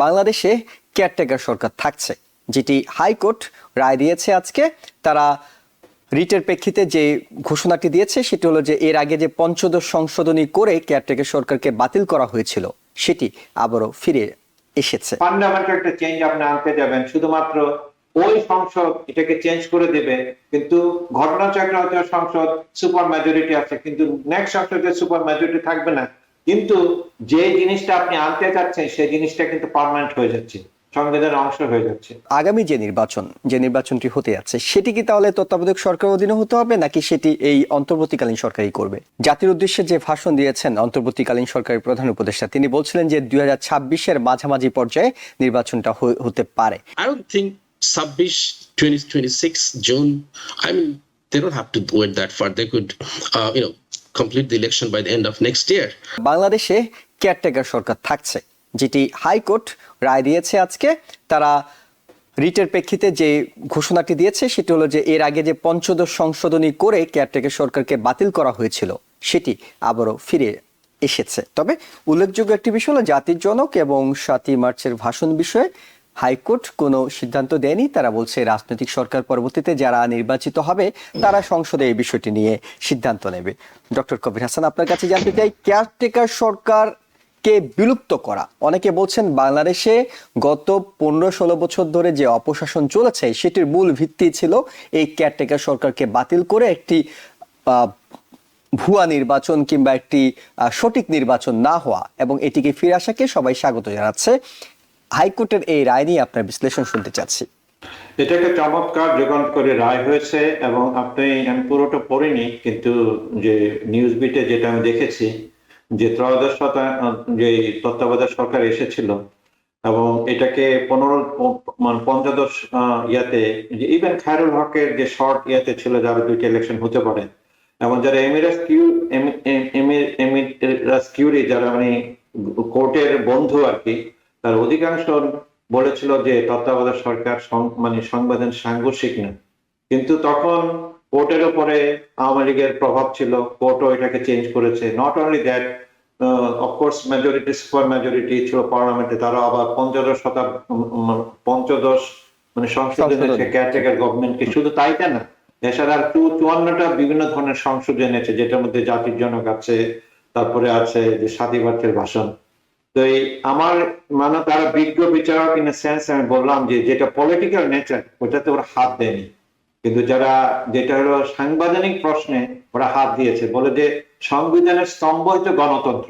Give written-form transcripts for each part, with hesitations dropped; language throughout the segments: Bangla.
বাংলাদেশে কেয়ারটেকার সরকার থাকছে, যেটি হাইকোর্ট রায় দিয়েছে আজকে। তারা রিটের প্রেক্ষিতে যে ঘোষণাটি দিয়েছে সেটি হলো যে এর আগে যে পঞ্চদশ সংশোধনী করে কেয়ারটেকার সরকারকে বাতিল করা হয়েছিল সেটি আবারও ফিরে এসেছে। ফান্ডামেন্টাল একটা চেঞ্জ আপনি আনতে যাবেন, শুধুমাত্র ওই সংসদ এটাকে চেঞ্জ করে দেবে, কিন্তু ঘটনাচক্রে হয়তো সংসদ সুপার মেজরিটি আছে, কিন্তু নেক্সট সংসদে সুপার মেজরিটি থাকবে না। কিন্তু যে জিনিসটা আপনি আনতে চাচ্ছেন সেই জিনিসটা কিন্তু পার্মানেন্ট হয়ে যাচ্ছে, সংবিধানের অংশ হয়ে যাচ্ছে। আগামী যে নির্বাচনটি হতে যাচ্ছে সেটি কি তাহলে তত্ত্বাবধায়ক সরকারের অধীনে হতে হবে, নাকি সেটি এই অন্তর্বর্তীকালীন সরকারই করবে? জাতির উদ্দেশ্যে যে ভাষণ দিয়েছেন অন্তর্বর্তীকালীন সরকারের প্রধান উপদেষ্টা, তিনি বলছিলেন যে 2026-এর মাঝামাঝি পর্যায়ে নির্বাচনটা হতে পারে। I don't think 2026 June. I mean, they don't have to wait that far. They could, complete the election by the end of next year. বাংলাদেশে কেয়ারটেকার সরকার থাকছে, যেটি হাইকোর্ট রায় দিয়েছে আজকে। তারা রিটের প্রেক্ষিতে যে ঘোষণাটি দিয়েছে সেটি হলো যে এর আগে যে পঞ্চদশ সংশোধনী করে কেয়ারটেকার সরকারকে বাতিল করা হয়েছিল সেটি আবারও ফিরে এসেছে। তবে উল্লেখযোগ্য একটি বিষয় হলো জাতির জনক এবং 7ই মার্চের ভাষণ বিষয়ে হাইকোর্ট কোনো সিদ্ধান্ত দেয়নি। তারা বলছে রাজনৈতিক সরকার পরবর্তীতে যারা নির্বাচিত হবে তারা সংসদে এই বিষয়টি নিয়ে সিদ্ধান্ত নেবে। ডক্টর কবির হাসান, আপনার কাছে জানতে চাই, কেয়ারটেকার সরকারকে বিলুপ্ত করা, অনেকে বলছেন বাংলাদেশে গত 15-16 বছর ধরে যে অপশাসন চলেছে সেটির মূল ভিত্তি ছিল এই কেয়ারটেকার সরকারকে বাতিল করে একটি ভুয়া নির্বাচন কিংবা একটি সঠিক নির্বাচন না হওয়া, এবং এটিকে ফিরে আসাকে সবাই স্বাগত জানাচ্ছে। হাইকোর্টের এই রায় নিয়ে আপনার বিশ্লেষণ শুনতে চাচ্ছি। এটা একটা চমৎকার যুগান্তকারী রায় হয়েছে, এবং আমি পুরোটা পড়িনি, কিন্তু যে নিউজ বিটে যেটা আমি দেখেছি যে ত্রয়োদশ যে তত্ত্বাবধায়ক সরকার এসেছিল এবং এটাকে 15-পঞ্চদশ ইয়াতে ইভেন খায়রুল হকের যে শর্ট ইয়াতে ছিল যারা 2টা ইলেকশন হতে পারে, এবং যারা এমিরাস কিউরি যারা মানে কোর্টের বন্ধু আর কি, তার অধিকাংশ বলেছিল যে তত্ত্বাবধায়ক সরকার সংবিধান সাংঘর্ষিক না। কিন্তু তখন কোর্টের উপরে আওয়ামী লীগের প্রভাব ছিল, কোর্টও এটাকে চেঞ্জ করেছে। Not only that, of course majority super majority ছিল পার্লামেন্টে, তারা আবার পঞ্চদশ সংশোধনী কেয়ারটেকার গভর্নমেন্টকে, শুধু তাই না, এছাড়া 54টা বিভিন্ন ধরনের সংশোধন এনেছে, যেটার মধ্যে জাতির জনক আছে, তারপরে আছে যে 7ই মার্চের ভাষণ। তো আমার তারা বিজ্ঞ বিচারক ইন সেন্স, আমি বললাম যে যেটা পলিটিক্যাল নেচার ওটাতে ওরা হাত দেয়নি, কিন্তু যেটা হলো সাংবিধানিক প্রশ্নে ওরা হাত দিয়েছে। বলে যে সংবিধানের স্তম্ভ হচ্ছে গণতন্ত্র,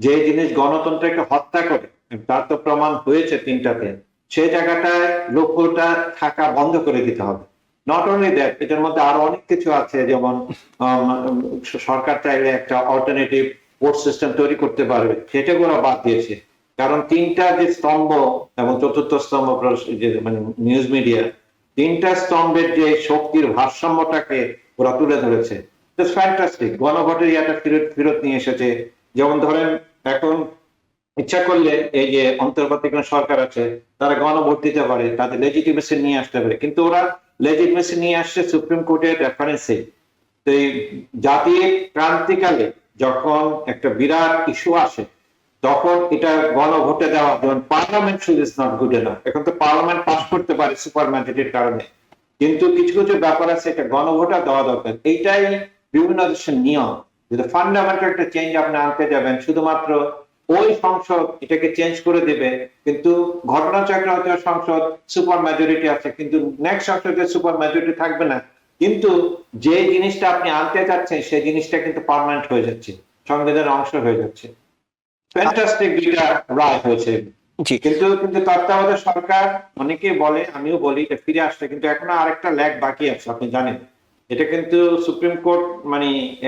যে জিনিস গণতন্ত্রকে হত্যা করে, তার তো প্রমাণ হয়েছে 3টাতে, সেই জায়গাটায় লক্ষ্যটা থাকা বন্ধ করে দিতে হবে। নট অনলি দ্যাট, এটার মধ্যে আরো অনেক কিছু আছে, যেমন সরকার চাইলে একটা অল্টারনেটিভ ভোট সিস্টেম তৈরি করতে পারবে, সেটা ওরা বাদ দিয়েছে। কারণ 3টা যে স্তম্ভ এবং 4র্থ স্তম্ভ যে নিউজ মিডিয়া, 3টা স্তম্ভের যে শক্তির ভারসাম্যটাকে ওরা তুলে ধরেছে। ফ্যান্টাস্টিক, গণভোটের ইয়াটা ফেরত নিয়ে এসেছে। যেমন ধরেন এখন ইচ্ছা করলে এই যে অন্তর্বর্তীকালীন সরকার আছে তারা গণভোট দিতে পারে, তাদের লেজিটিমেসি নিয়ে আসতে পারে, কিন্তু ওরা লেজিটিমেসি নিয়ে আসছে সুপ্রিম কোর্টের রেফারেন্সে। তো এই জাতীয় ক্রান্তিকালে যখন একটা বিরাট ইস্যু আসে তখন এটা গণভোটে দেওয়া, যেমন parliament should is not good enough. এখন তো পার্লামেন্ট পাস করতে পারে সুপার মেজরিটির কারণে, কিন্তু কিছু কিছু ব্যাপার আছে এটা গণভোটে দেওয়া দরকার। এইটাই বিভিন্ন দেশের নিয়ম। যদি ফান্ডামেন্টাল একটা চেঞ্জ আপনি আনতে যাবেন, শুধুমাত্র ওই সংসদ এটাকে চেঞ্জ করে দেবে, কিন্তু ঘটনাচক্রে হয়তো সংসদ সুপার মেজরিটি আছে, কিন্তু নেক্সট সংসদে সুপার মেজরিটি থাকবে না। কিন্তু যে জিনিসটা আপনি আনতে চাচ্ছেন সেই জিনিসটা কিন্তু পার্মানেন্ট হয়ে যাচ্ছে, সংবিধানের অংশ হয়ে যাচ্ছে। ফ্যান্টাস্টিক দুইটা রায় হয়েছে। কিন্তু তত্ত্বাবধায়ক সরকার, অনেকেই বলে, আমিও বলি, এটা ফিরে আসছে, কিন্তু এখনো আরেকটা ল্যাগ বাকি আছে, আপনি জানেন। এটা কিন্তু সুপ্রিম কোর্ট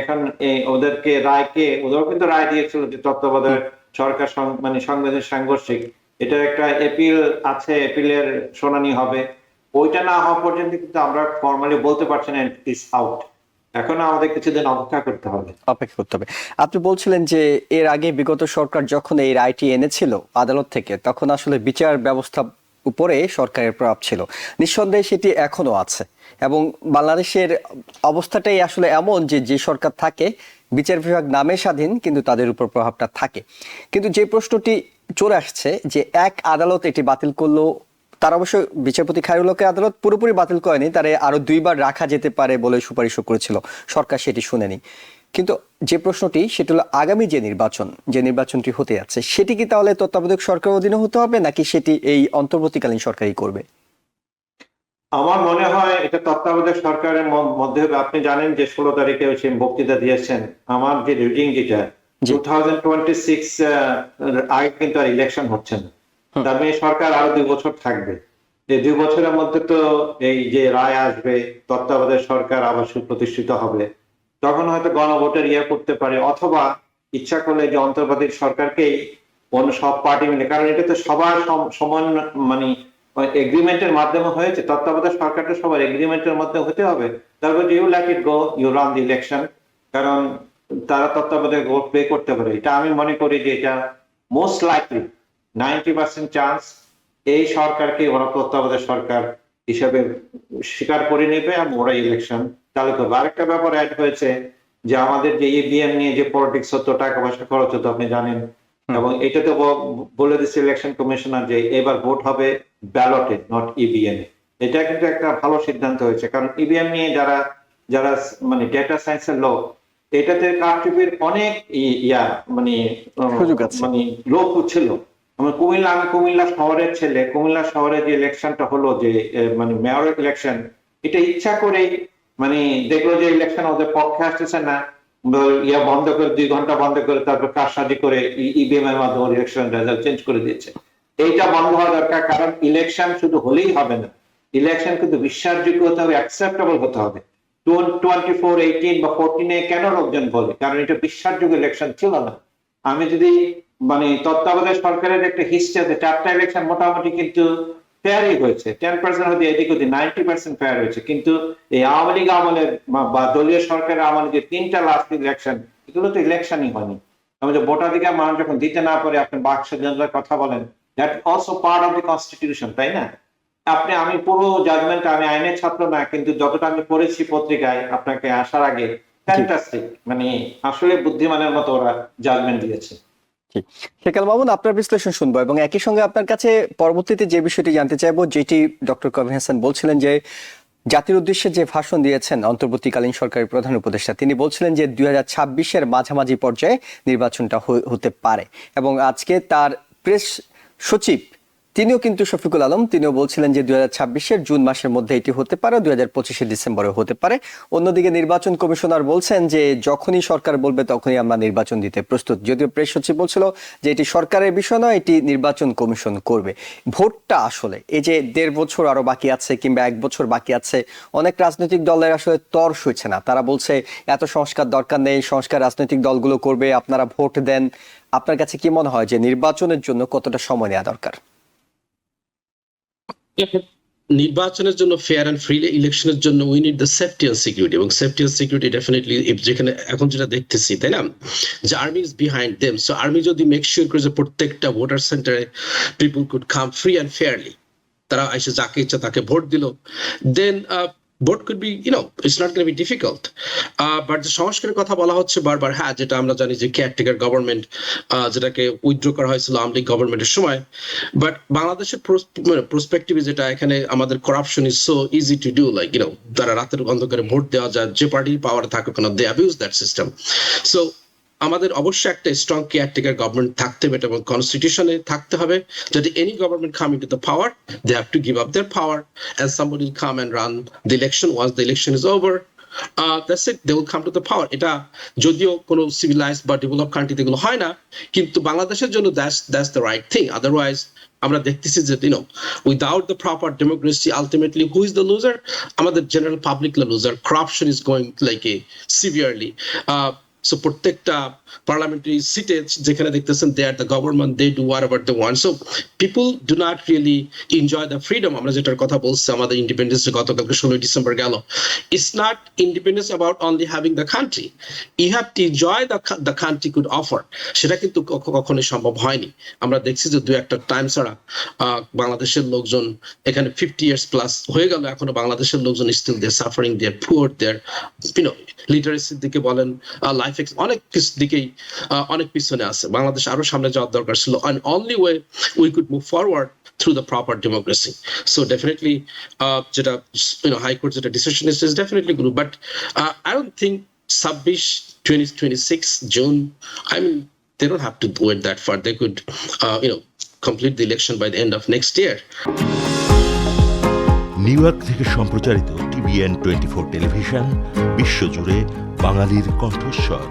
এখন ওদেরকে ওদেরও কিন্তু রায় দিয়েছিল যে তত্ত্বাবধায়ক সরকার সংবিধান সাংঘর্ষিক। এটা একটা এপিল আছে, এপিলের শুনানি হবে। ওইটা না হওয়া পর্যন্ত কিন্তু আমরা ফর্মালি বলতে পারছি না ইটস আউট। এখন আমাদের কিছুদিন অপেক্ষা করতে হবে। আপনি বলছিলেন যে এর আগে বিগত সরকার যখন এই রায়টি এনেছিল আদালত থেকে, তখন আসলে বিচার ব্যবস্থা উপরে সরকারের প্রভাব ছিল। নিঃসন্দেহে সেটি এখনো আছে, এবং বাংলাদেশের অবস্থাটাই আসলে এমন যে সরকার থাকে বিচার বিভাগ নামে স্বাধীন, কিন্তু তাদের উপর প্রভাবটা থাকে। কিন্তু যে প্রশ্নটি চলে আসছে যে এক আদালত এটি বাতিল করলো, তার অবশ্য বিচারপতি খায়রুল হকের আদালত পুরোপুরি বাতিল করেনি, তারে আরো 2বার রাখা যেতে পারে বলে সুপারিশও করেছিল, সরকার সেটি শুনেনি। কিন্তু যে প্রশ্নটি সেটা হলো আগামী যে নির্বাচনটি হতে যাচ্ছে সেটি কি তাহলে তত্ত্বাবধায়ক সরকারের অধীনে হতে হবে নাকি সেটি এই অন্তর্বর্তীকালীন সরকারই করবে? আমার মনে হয় এটা তত্ত্বাবধায়ক সরকারের মধ্যে হবে। আপনি জানেন যে 16 তারিখে সে বক্তৃতা দিয়েছেন, আমার যে রিডিং যেটা 2026 আগে কিন্তু আর ইলেকশন হচ্ছে না, তার মানে সরকার আরো 2 বছর থাকবে। এই 2 বছরের মধ্যে তো এই যে রায় আসবে, তত্ত্বাবধায়ক সরকার আবার সুপ্রতিষ্ঠিত হবে, তখন হয়তো গণভোটের করতে পারে, অথবা ইচ্ছা করলে যে অন্তর্বর্তী সরকারকেই অন্য সব পার্টি মিলে, কারণ এটা তো সবার সমান মানে এগ্রিমেন্টের মাধ্যমে হয়েছে, তত্ত্বাবধায়ক সরকারটা সবার এগ্রিমেন্টের মধ্যে হতে হবে। তারপর you let it go, you run the election, কারণ তারা তত্ত্বাবধায়ক ভোট পে করতে পারে। এটা আমি মনে করি যে এটা মোস্ট লাইকলি 90% চান্স এই সরকারকে ওরা তত্ত্বাবধায়ক সরকার হিসাবে স্বীকার করে নেবে এবং ওরা ইলেকশন চালু করবে। আরেকটা ব্যাপার অ্যাড হয়েছে যে আমাদের যে ইভিএম নিয়ে যে পলিটিক্স হতো, টাকা পয়সা খরচ হতো, আপনি জানেন, এবং এটা তো বলে দিচ্ছে ইলেকশন কমিশনার যে এবার ভোট হবে ব্যালটে, নট ইভিএম এ। এটা কিন্তু একটা ভালো সিদ্ধান্ত হয়েছে, কারণ ইভিএম নিয়ে যারা মানে ডেটা সায়েন্সের লোক, এটাতে কারচুপির অনেক মানে মানে লোক ছিল। আমি কুমিল্লা শহরের ছেলে, কুমিল্লা শহরে যে ইলেকশনটা হলো, যে মানে মেয়র ইলেকশন, এটা ইচ্ছা করে মানে দেখলো যে ইলেকশন ওদের পক্ষে আসতেছে না, বন্ধ করে 2 ঘন্টা বন্ধ করে তারপর কারসাজি করে ইভিএম এর মাধ্যমে ইলেকশন রেজাল্ট চেঞ্জ করে দিয়েছে। এইটা বন্ধ হওয়া দরকার, কারণ ইলেকশন শুধু হলেই হবে না, ইলেকশন কিন্তু বিশ্বাসযোগ্য হতে হবে, অ্যাকসেপ্টেবল হতে হবে। 24, 18 বা 14 কেন লোকজন বলে, কারণ এটা বিশ্বাসযোগ্য ইলেকশন ছিল না। আমি যদি মানে তত্ত্বাবধায়ক সরকারের একটা হিস্ট্রি আছে, 4টা ইলেকশন মোটামুটি কিন্তু ফেয়ারই হয়েছে, 10% হয়তো এদিক ওদিক, 90% ফেয়ার হয়েছে। কিন্তু এই আওয়ামী লীগ আমলের বা দলীয় সরকারের আমলে যে 3টা লাস্ট ইলেকশন, এগুলো তো ইলেকশনই হয়নি। আমি যে ভোটাধিকার মানুষ যখন দিতে না পারে, আপনি বাক স্বাধীনতার কথা বলেন, that also part of the constitution, তাই না? আমি পুরো জাজমেন্ট, আমি আইনের ছাত্র না, কিন্তু যতটা আমি পড়েছি পত্রিকায় আপনাকে আসার আগে, ফ্যান্টাস্টিক, মানে আসলে বুদ্ধিমানের মতো ওরা জাজমেন্ট দিয়েছে। শেখ আল মামুন, আপনার বিশ্লেষণ শুনবো এবং একই সঙ্গে আপনার কাছে পরবর্তীতে যে বিষয়টি জানতে চাইবো, যেটি ডক্টর কবির হাসান বলছিলেন যে জাতির উদ্দেশ্যে যে ভাষণ দিয়েছেন অন্তর্বর্তীকালীন সরকারের প্রধান উপদেষ্টা, তিনি বলছিলেন যে 2026-এর মাঝামাঝি পর্যায়ে নির্বাচনটা হতে পারে। এবং আজকে তার প্রেস সচিব তিনিও কিন্তু, শফিকুল আলম, তিনিও বলছিলেন যে 2026-এর জুন মাসের মধ্যে এটি হতে পারে, 2025-এর ডিসেম্বরে হতে পারে। অন্যদিকে নির্বাচন কমিশনার বলছেন যে যখনই সরকার বলবে তখনই আমরা নির্বাচন দিতে প্রস্তুত। যদিও প্রেস সচিব বলছিল যে এটি সরকারের বিষয় নয়, এটি নির্বাচন কমিশন করবে। ভোটটা আসলে এই যে 1.5 বছর আরো বাকি আছে কিংবা 1 বছর বাকি আছে, অনেক রাজনৈতিক দলের আসলে তর সইছে না। তারা বলছে এত সংস্কার দরকার নেই, সংস্কার রাজনৈতিক দলগুলো করবে, আপনারা ভোট দেন। আপনার কাছে কি মনে হয় যে নির্বাচনের জন্য কতটা সময় নেওয়া দরকার? নির্বাচনের জন্য, ফেয়ার এন্ড ফ্রি ইলেকশনের জন্য we need the safety and security, এবং সেফটি এন্ড সিকিউরিটি ডেফিনেটলি যেখানে এখন যেটা দেখতেছি, তাই না, যে army is behind them. So army যদি মেক শিওর করে যে প্রত্যেকটা ভোটার সেন্টারে people could come free and fairly, তারা এসে যাকে ইচ্ছা তাকে ভোট দিল, দেন vote could be, it's not going to be difficult. But the সংস্কারের কথা বলা হচ্ছে বারবার, হ্যাঁ, যেটা আমরা জানি যে কেয়ারটেকার গভর্নমেন্ট, যেটাকে উইথড্র করা হয়েছিল আওয়ামী লীগ গভর্নমেন্টের সময়। বাট বাংলাদেশের প্রসপেক্টিভে যেটা, এখানে আমাদের corruption is so easy to do, like তারা রাতের অন্ধকারে ভোট দেওয়া যায়, যে পার্টি পাওয়ারে থাকুক কেন, দে অ্যাবিউজ দ্যাট সিস্টেম। সো আমাদের অবশ্যই একটা স্ট্রং কেয়ারটেকার গভর্নমেন্ট থাকতে হবে, এবং কনস্টিটিউশনে থাকতে হবে যদি any government coming to the power, they have to give up their power and somebody will come and run the election. Once the election is over, that's it, they will come to the power. এটা যদিও কোনো সিভিলাইজড বা ডেভেলপ কান্ট্রিতে এগুলো হয় না, কিন্তু বাংলাদেশের জন্য that's the right thing. Otherwise আমরা দেখতেছি যে without the proper democracy, ultimately who is the loser? আমাদের general public loser. Corruption is going like a severely. So প্রত্যেকটা পার্লামেন্টারি সিটে যেখানে দেখতেছেন, they are the government, they do whatever they want. So people do not really enjoy the freedom. আমরা যেটার কথা বলছি, আমাদের ইন্ডিপেন্ডেন্স গতকালকে 16 ডিসেম্বর গেল, it's not independence about only having the country. You have to enjoy the country could offer. সেটা কিন্তু কখনোই সম্ভব হয়নি। আমরা দেখছি যে 2-1 টাইম ছাড়া বাংলাদেশের লোকজন এখানে 50 years প্লাস হয়ে গেল, এখনো বাংলাদেশের লোকজন still they're suffering, they're poor, they're লিটারেসির দিকে বলেন, লাইফ এফেক্ট অনেক কিছু দিকেই অনেক পিছনে আছে। বাংলাদেশ আরো সামনে যাওয়ার দরকার ছিল, and only way we could move forward through the proper democracy. So definitely যেটা high court যেটা decision is definitely good, but I don't think 2026 June, I mean they don't have to do it that far. They could complete the election by the end of next year. New York থেকে সম্প্রচারিত TVN 24 টেলিভিশন বিশ্বজুড়ে বাঙালির কণ্ঠস্বর।